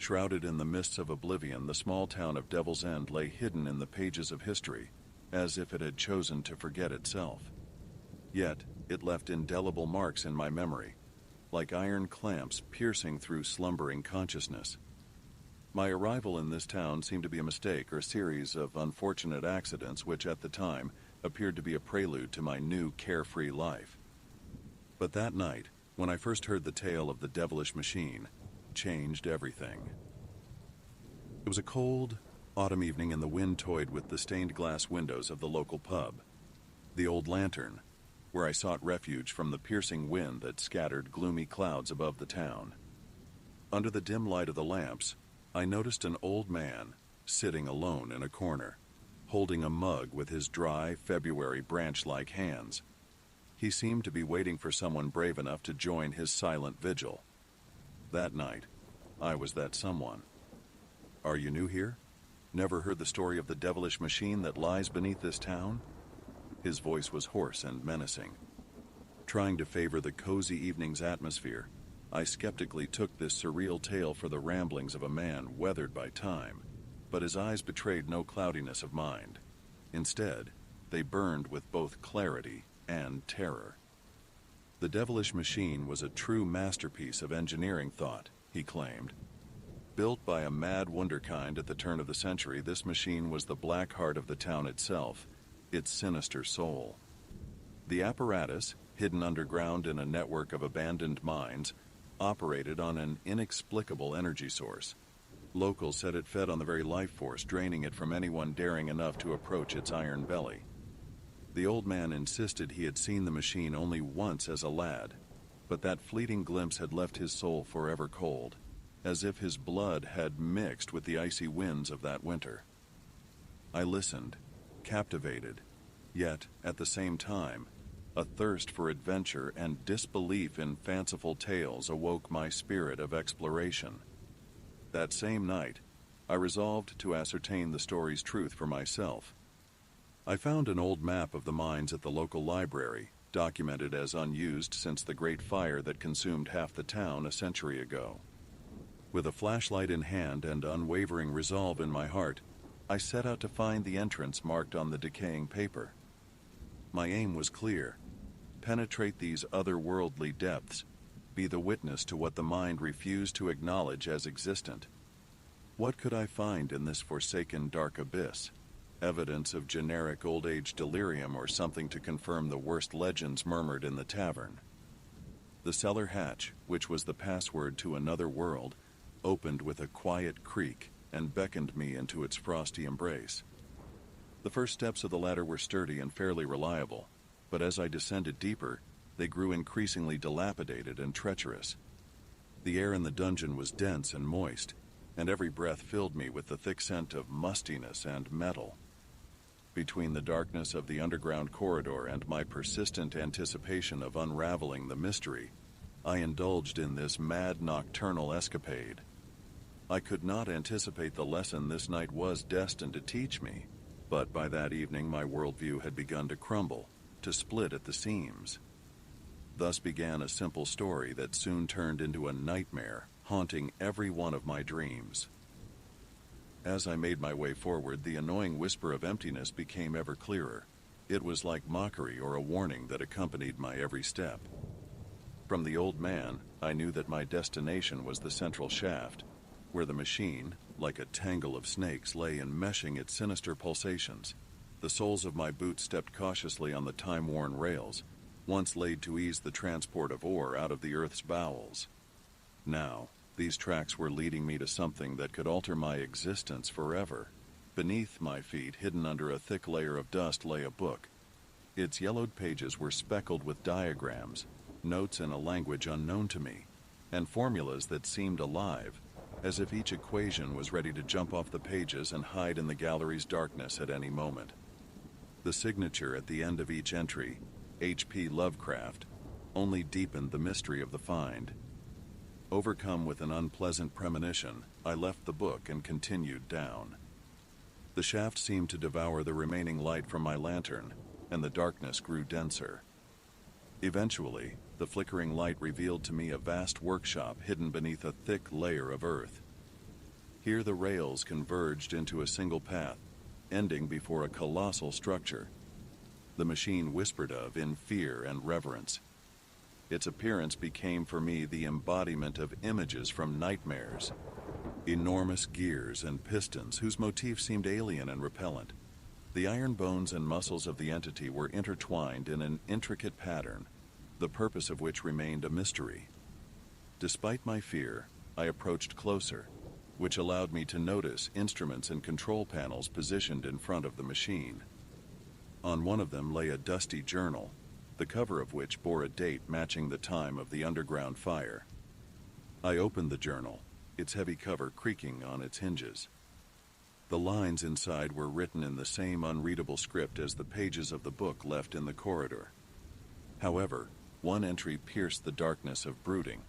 Shrouded in the mists of oblivion, the small town of Devil's End lay hidden in the pages of history, as if it had chosen to forget itself. Yet, it left indelible marks in my memory, like iron clamps piercing through slumbering consciousness. My arrival in this town seemed to be a mistake or a series of unfortunate accidents which at the time appeared to be a prelude to my new carefree life. But that night, when I first heard the tale of the devilish machine, changed everything. It was a cold, autumn evening and the wind toyed with the stained glass windows of the local pub, the Old Lantern, where I sought refuge from the piercing wind that scattered gloomy clouds above the town. Under the dim light of the lamps, I noticed an old man sitting alone in a corner, holding a mug with his dry February branch-like hands. He seemed to be waiting for someone brave enough to join his silent vigil. That night, I was that someone. Are you new here? Never heard the story of the devilish machine that lies beneath this town? His voice was hoarse and menacing. Trying to favor the cozy evening's atmosphere, I skeptically took this surreal tale for the ramblings of a man weathered by time, but his eyes betrayed no cloudiness of mind. Instead, they burned with both clarity and terror. The devilish machine was a true masterpiece of engineering thought, he claimed. Built by a mad wunderkind at the turn of the century, this machine was the black heart of the town itself, its sinister soul. The apparatus, hidden underground in a network of abandoned mines, operated on an inexplicable energy source. Locals said it fed on the very life force, draining it from anyone daring enough to approach its iron belly. The old man insisted he had seen the machine only once as a lad, but that fleeting glimpse had left his soul forever cold, as if his blood had mixed with the icy winds of that winter. I listened, captivated, yet, at the same time, a thirst for adventure and disbelief in fanciful tales awoke my spirit of exploration. That same night, I resolved to ascertain the story's truth for myself. I found an old map of the mines at the local library, documented as unused since the great fire that consumed half the town a century ago. With a flashlight in hand and unwavering resolve in my heart, I set out to find the entrance marked on the decaying paper. My aim was clear: penetrate these otherworldly depths, be the witness to what the mind refused to acknowledge as existent. What could I find in this forsaken dark abyss? Evidence of generic old-age delirium or something to confirm the worst legends murmured in the tavern? The cellar hatch, which was the password to another world, opened with a quiet creak and beckoned me into its frosty embrace. The first steps of the ladder were sturdy and fairly reliable, but as I descended deeper, they grew increasingly dilapidated and treacherous. The air in the dungeon was dense and moist, and every breath filled me with the thick scent of mustiness and metal. Between the darkness of the underground corridor and my persistent anticipation of unraveling the mystery, I indulged in this mad nocturnal escapade. I could not anticipate the lesson this night was destined to teach me, but by that evening my worldview had begun to crumble, to split at the seams. Thus began a simple story that soon turned into a nightmare, haunting every one of my dreams. As I made my way forward, the annoying whisper of emptiness became ever clearer. It was like mockery or a warning that accompanied my every step. From the old man, I knew that my destination was the central shaft, where the machine, like a tangle of snakes, lay enmeshing its sinister pulsations. The soles of my boots stepped cautiously on the time-worn rails, once laid to ease the transport of ore out of the earth's bowels. Now, these tracks were leading me to something that could alter my existence forever. Beneath my feet, hidden under a thick layer of dust, lay a book. Its yellowed pages were speckled with diagrams, notes in a language unknown to me, and formulas that seemed alive, as if each equation was ready to jump off the pages and hide in the gallery's darkness at any moment. The signature at the end of each entry, H.P. Lovecraft, only deepened the mystery of the find. Overcome with an unpleasant premonition, I left the book and continued down. The shaft seemed to devour the remaining light from my lantern, and the darkness grew denser. Eventually, the flickering light revealed to me a vast workshop hidden beneath a thick layer of earth. Here the rails converged into a single path, ending before a colossal structure. The machine whispered of in fear and reverence. Its appearance became for me the embodiment of images from nightmares. Enormous gears and pistons whose motif seemed alien and repellent. The iron bones and muscles of the entity were intertwined in an intricate pattern, the purpose of which remained a mystery. Despite my fear, I approached closer, which allowed me to notice instruments and control panels positioned in front of the machine. On one of them lay a dusty journal, the cover of which bore a date matching the time of the underground fire. I opened the journal, its heavy cover creaking on its hinges. The lines inside were written in the same unreadable script as the pages of the book left in the corridor. However, one entry pierced the darkness of brooding,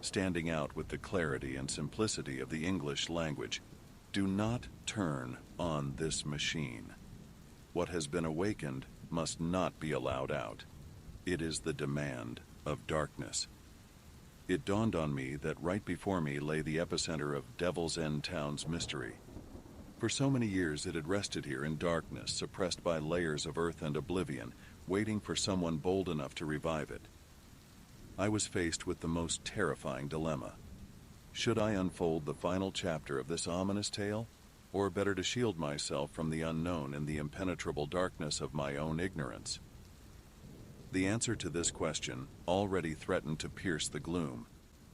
standing out with the clarity and simplicity of the English language. Do not turn on this machine. What has been awakened must not be allowed out. It is the demand of darkness. It dawned on me that right before me lay the epicenter of Devil's End Town's mystery. For so many years it had rested here in darkness, suppressed by layers of earth and oblivion, waiting for someone bold enough to revive it. I was faced with the most terrifying dilemma. Should I unfold the final chapter of this ominous tale, or better to shield myself from the unknown in the impenetrable darkness of my own ignorance? The answer to this question already threatened to pierce the gloom,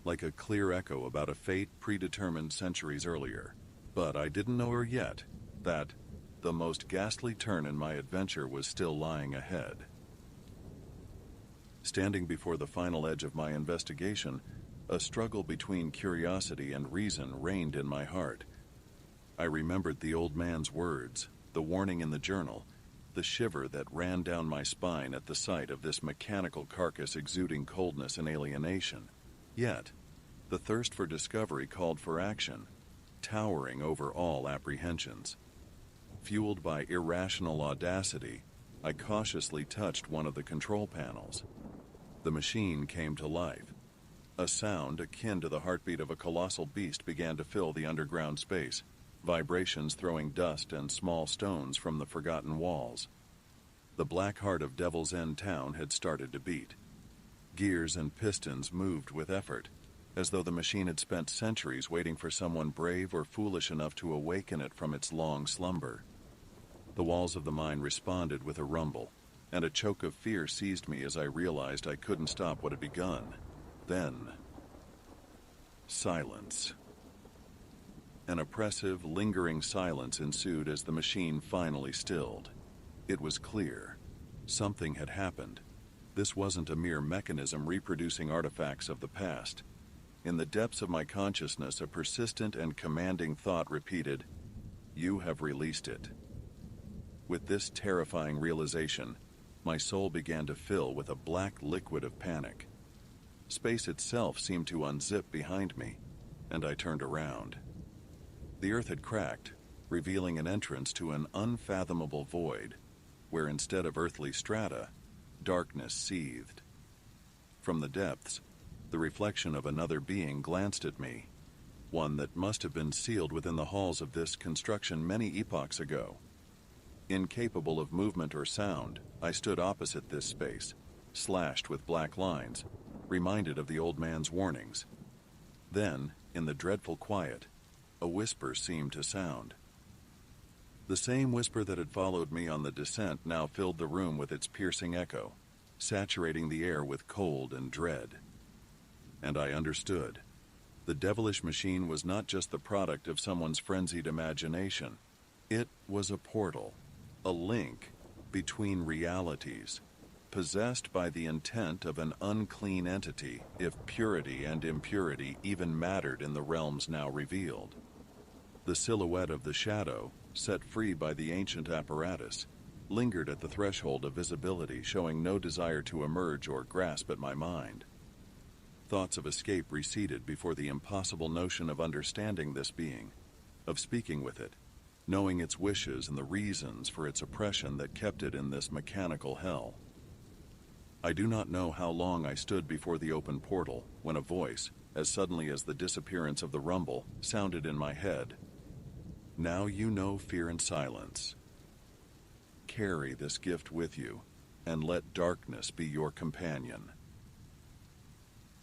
like a clear echo about a fate predetermined centuries earlier. But I didn't know her yet, that the most ghastly turn in my adventure was still lying ahead. Standing before the final edge of my investigation, a struggle between curiosity and reason reigned in my heart. I remembered the old man's words, the warning in the journal, the shiver that ran down my spine at the sight of this mechanical carcass exuding coldness and alienation. Yet, the thirst for discovery called for action, towering over all apprehensions. Fueled by irrational audacity, I cautiously touched one of the control panels. The machine came to life. A sound akin to the heartbeat of a colossal beast began to fill the underground space, vibrations throwing dust and small stones from the forgotten walls. The black heart of Devil's End Town had started to beat. Gears and pistons moved with effort, as though the machine had spent centuries waiting for someone brave or foolish enough to awaken it from its long slumber. The walls of the mine responded with a rumble, and a choke of fear seized me as I realized I couldn't stop what had begun. Then, silence. An oppressive, lingering silence ensued as the machine finally stilled. It was clear. Something had happened. This wasn't a mere mechanism reproducing artifacts of the past. In the depths of my consciousness, a persistent and commanding thought repeated, "You have released it." With this terrifying realization, my soul began to fill with a black liquid of panic. Space itself seemed to unzip behind me, and I turned around. The earth had cracked, revealing an entrance to an unfathomable void, where instead of earthly strata, darkness seethed. From the depths, the reflection of another being glanced at me, one that must have been sealed within the halls of this construction many epochs ago. Incapable of movement or sound, I stood opposite this space, slashed with black lines, reminded of the old man's warnings. Then, in the dreadful quiet, a whisper seemed to sound. The same whisper that had followed me on the descent now filled the room with its piercing echo, saturating the air with cold and dread. And I understood. The devilish machine was not just the product of someone's frenzied imagination. It was a portal, a link between realities, possessed by the intent of an unclean entity, if purity and impurity even mattered in the realms now revealed. The silhouette of the shadow, set free by the ancient apparatus, lingered at the threshold of visibility, showing no desire to emerge or grasp at my mind. Thoughts of escape receded before the impossible notion of understanding this being, of speaking with it, knowing its wishes and the reasons for its oppression that kept it in this mechanical hell. I do not know how long I stood before the open portal when a voice, as suddenly as the disappearance of the rumble, sounded in my head, Now you know fear and silence. Carry this gift with you, and let darkness be your companion.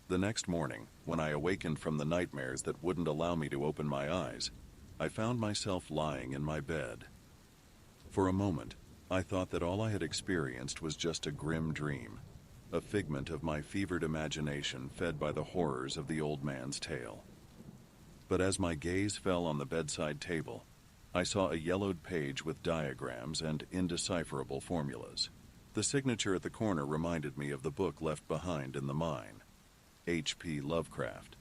The next morning, when I awakened from the nightmares that wouldn't allow me to open my eyes, I found myself lying in my bed. For a moment, I thought that all I had experienced was just a grim dream, a figment of my fevered imagination fed by the horrors of the old man's tale. But as my gaze fell on the bedside table, I saw a yellowed page with diagrams and indecipherable formulas. The signature at the corner reminded me of the book left behind in the mine, H.P. Lovecraft.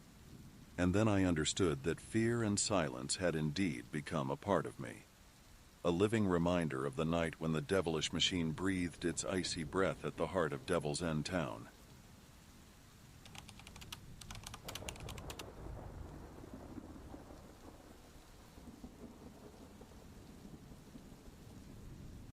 And then I understood that fear and silence had indeed become a part of me. A living reminder of the night when the devilish machine breathed its icy breath at the heart of Devil's End town.